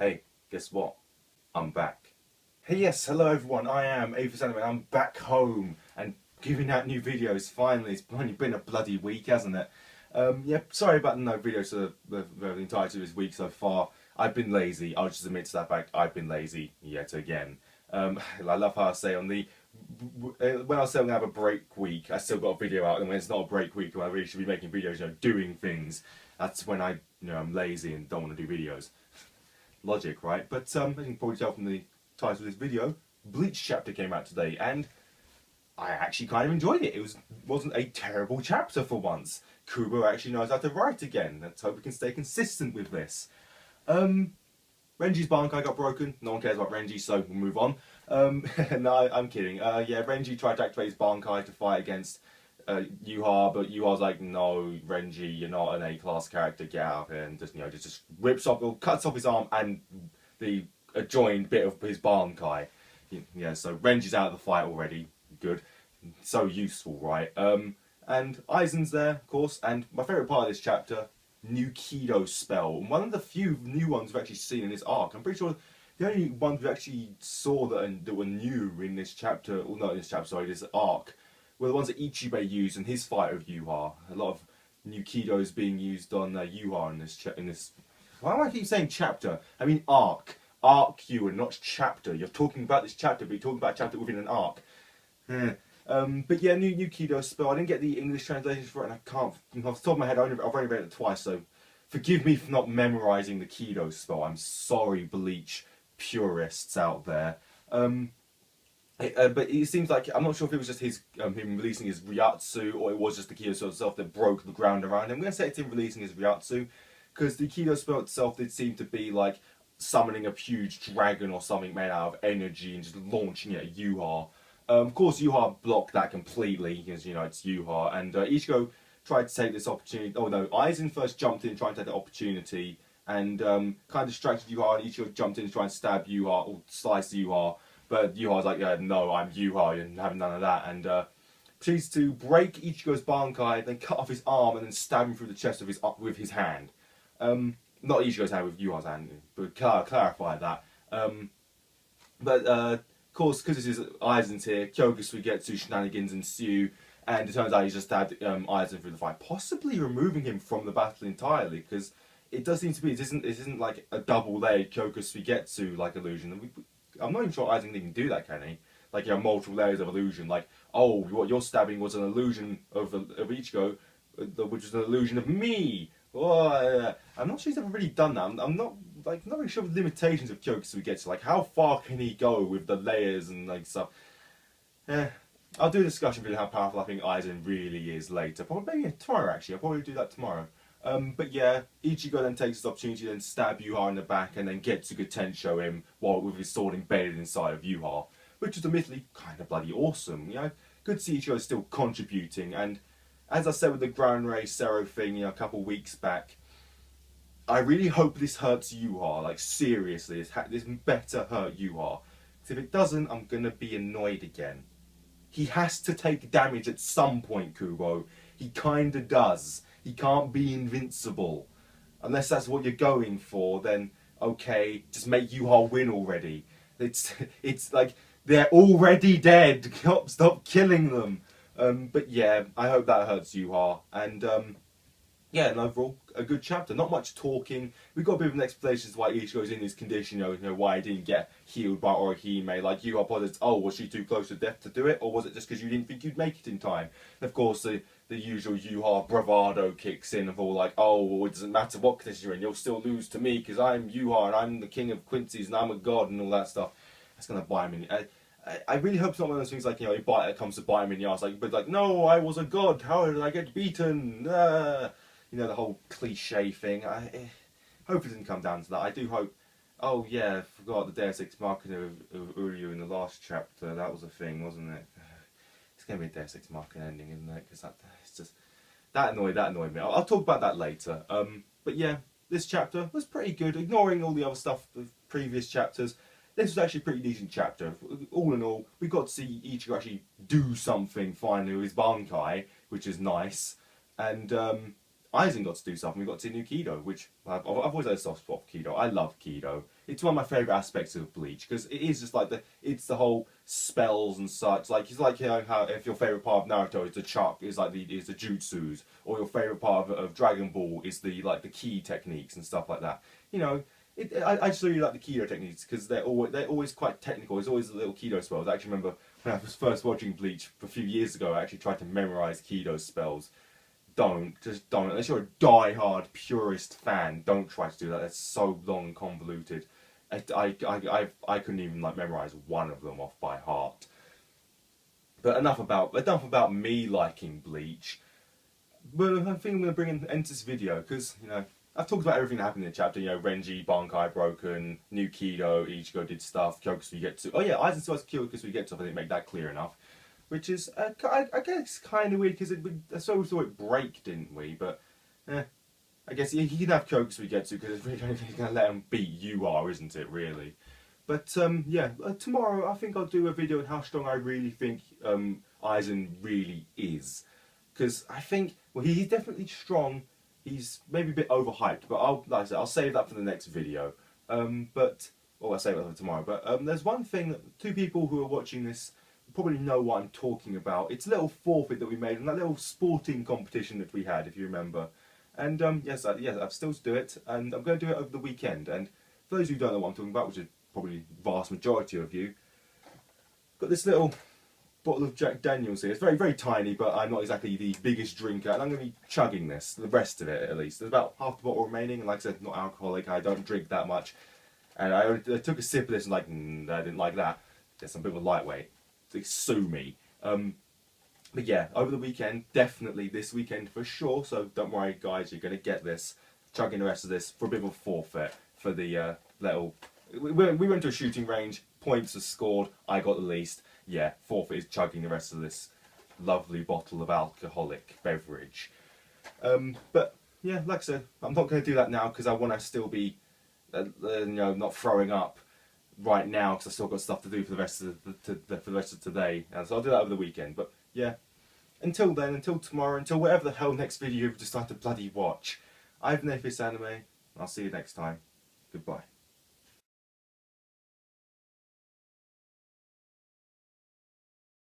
Hey, guess what? I'm back. Hey, yes, hello everyone. I am AtheistAnime. I'm back home and giving out new videos. Finally, it's only been a bloody week, hasn't it? Yeah, sorry about no videos for the entirety of this week so far. I've been lazy. I'll just admit to that fact. I've been lazy yet again. I love how I say on the when I say I'm gonna have a break week, I still got a video out, and when it's not a break week, when I really should be making videos, doing things. That's when I'm lazy and don't want to do videos. Logic, right? But as you can probably tell from the title of this video, Bleach chapter came out today, and I actually kind of enjoyed it. Wasn't a terrible chapter for once. Kubo actually knows how to write again. Let's hope we can stay consistent with this. Renji's bankai got broken. No one cares about Renji, so we'll move on. No, I'm kidding. Yeah, Renji tried to activate his bankai to fight against Yuha, but Yuha's like, no, Renji, you're not an A-class character, get out of here, and just rips off, or cuts off his arm and the adjoined bit of his bankai. Yeah, so Renji's out of the fight already. Good. So useful, right? And Aizen's there, of course, and my favourite part of this chapter, new kido spell. And one of the few new ones we've actually seen in this arc. I'm pretty sure the only ones we actually saw that were new in this chapter, or not in this chapter, sorry, this arc, were the ones that Ichibei used in his fight with Yuha. A lot of new kidos being used on Yuha in this. Why do I keep saying chapter? I mean arc. Arc, you, and not chapter. You're talking about this chapter, but you're talking about a chapter within an arc. But yeah, new kido spell. I didn't get the English translation for it, and I can't. Off the top of my head, I've only read it twice, so forgive me for not memorising the kido spell. I'm sorry, Bleach purists out there. But it seems like, I'm not sure if it was just him releasing his Ryatsu, or it was just the kido spell itself that broke the ground around him. I'm going to say it's him releasing his Ryatsu, because the kido spell itself did seem to be like summoning a huge dragon or something made out of energy and just launching it at Yuha. Of course, Yuha blocked that completely, because, it's Yuha, and Ichigo tried to take this opportunity. Oh no, Aizen first jumped in trying to take the opportunity, and kind of distracted Yuha, and Ichigo jumped in to try and stab Yuha, or slice Yuha. But Yuha's like, yeah, no, I'm Yuha, you're having none of that. And proceeds to break Ichigo's bankai, then cut off his arm, and then stab him through the chest with his hand. Not Ichigo's hand, with Yuha's hand, but clarify that. Of course, because this is Aizen's here, Kyokusuigetsu shenanigans ensue, and it turns out he's just stabbed Aizen through the fight, possibly removing him from the battle entirely, because it does seem to be, this isn't like a double-layered Kyokusuigetsu like illusion. I'm not even sure Aizen can even do that, can he? Like, multiple layers of illusion. Like, oh, what you're stabbing was an illusion of Ichigo, which was an illusion of me. Oh, I'm not sure he's ever really done that. I'm not really sure of the limitations of Kyokusuigetsu. Like, how far can he go with the layers and like stuff? I'll do a discussion video how powerful I think Aizen really is later. Probably maybe tomorrow, actually. I'll probably do that tomorrow. But yeah, Ichigo then takes this opportunity to then stab Yuha in the back and then get to Tensho him with his sword embedded inside of Yuha, which is admittedly kind of bloody awesome. Good to see Ichigo still contributing. And as I said with the Ground Ray Sero thing, a couple weeks back, I really hope this hurts Yuha. Like, seriously, this better hurt Yuha. Because if it doesn't, I'm gonna be annoyed again. He has to take damage at some point, Kubo. He kinda does. He can't be invincible. Unless that's what you're going for, then okay, just make Yuha win already. It's like, they're already dead. Stop killing them. But yeah, I hope that hurts Yuha. And yeah, and overall, a good chapter. Not much talking. We got a bit of an explanation as to why Ichigo's in his condition, why he didn't get healed by Orihime. Like, Yuha posits, oh, was she too close to death to do it? Or was it just because you didn't think you'd make it in time? And of course, the usual Yuha bravado kicks in of all like, oh, well, it doesn't matter what condition you're in, you'll still lose to me because I'm Yuha and I'm the king of Quincy's and I'm a god and all that stuff. That's going to bite him in. I really hope it's not one of those things like, it comes to bite him in the arse, but no, I was a god, how did I get beaten? The whole cliche thing. I hope it didn't come down to that. I do hope. Oh yeah, I forgot the Deus Ex Machina of Uryu in the last chapter. That was a thing, wasn't it? It's gonna be a Deus Ex Machina ending, isn't it? Because that annoyed me. I'll talk about that later. But yeah, this chapter was pretty good. Ignoring all the other stuff of previous chapters, this was actually a pretty decent chapter. All in all, we got to see Ichigo actually do something finally with his bankai, which is nice. And Aizen got to do stuff, and we got to see new kido, which I've always had a soft spot for kido. I love kido. It's one of my favourite aspects of Bleach because it is just like it's the whole spells and such. Like it's like, you know, how if your favourite part of Naruto is the chakra, is like the jutsus, or your favourite part of Dragon Ball is the ki techniques and stuff like that. You know, I just really like the kido techniques because they're always quite technical. There's always the little kido spells. I actually remember when I was first watching Bleach a few years ago, I actually tried to memorise kido spells. Just don't. Unless you're a die-hard purist fan, don't try to do that. That's so long and convoluted. I couldn't even like memorise one of them off by heart. But enough about me liking Bleach. But I think I'm going to bring an end to this video because, you know, I've talked about everything that happened in the chapter. You know, Renji, Bankai broken, new kido, Ichigo did stuff, Kyokusui oh yeah, Aizen still has Kyokusui Getsu, I didn't make that clear enough. Which is, I guess, kind of weird because so we thought it break, didn't we? But, I guess he can have Kyokusui Getsu because it's really the only thing going to let him beat you are, isn't it, really? But, yeah, tomorrow I think I'll do a video on how strong I really think Aizen really is. Because I think, well, he's definitely strong. He's maybe a bit overhyped, but like I said, I'll save that for the next video. I'll save that for tomorrow. But there's one thing that two people who are watching this probably know what I'm talking about. It's a little forfeit that we made in that little sporting competition that we had, if you remember. And yes, I've still to do it, and I'm going to do it over the weekend. And for those who don't know what I'm talking about, which is probably the vast majority of you, got this little bottle of Jack Daniels here. It's very, very tiny, but I'm not exactly the biggest drinker, and I'm going to be chugging this, the rest of it at least. There's about half the bottle remaining, and like I said, not alcoholic, I don't drink that much. And I took a sip of this and like, I didn't like that. There's some bit of a lightweight. They sue me. But yeah, over the weekend, definitely this weekend for sure, so don't worry guys, you're going to get this. Chugging the rest of this for a bit of a forfeit for the little... We went to a shooting range, points are scored, I got the least. Yeah, forfeit is chugging the rest of this lovely bottle of alcoholic beverage. But yeah, like I said, I'm not going to do that now because I want to still be, you know, not throwing up right now because I still got stuff to do for the rest of for the rest of today, and so I'll do that over the weekend. But yeah, until then, until tomorrow, until whatever the hell next video you decide to bloody watch, I've been AtheistAnime. I'll see you next time. Goodbye.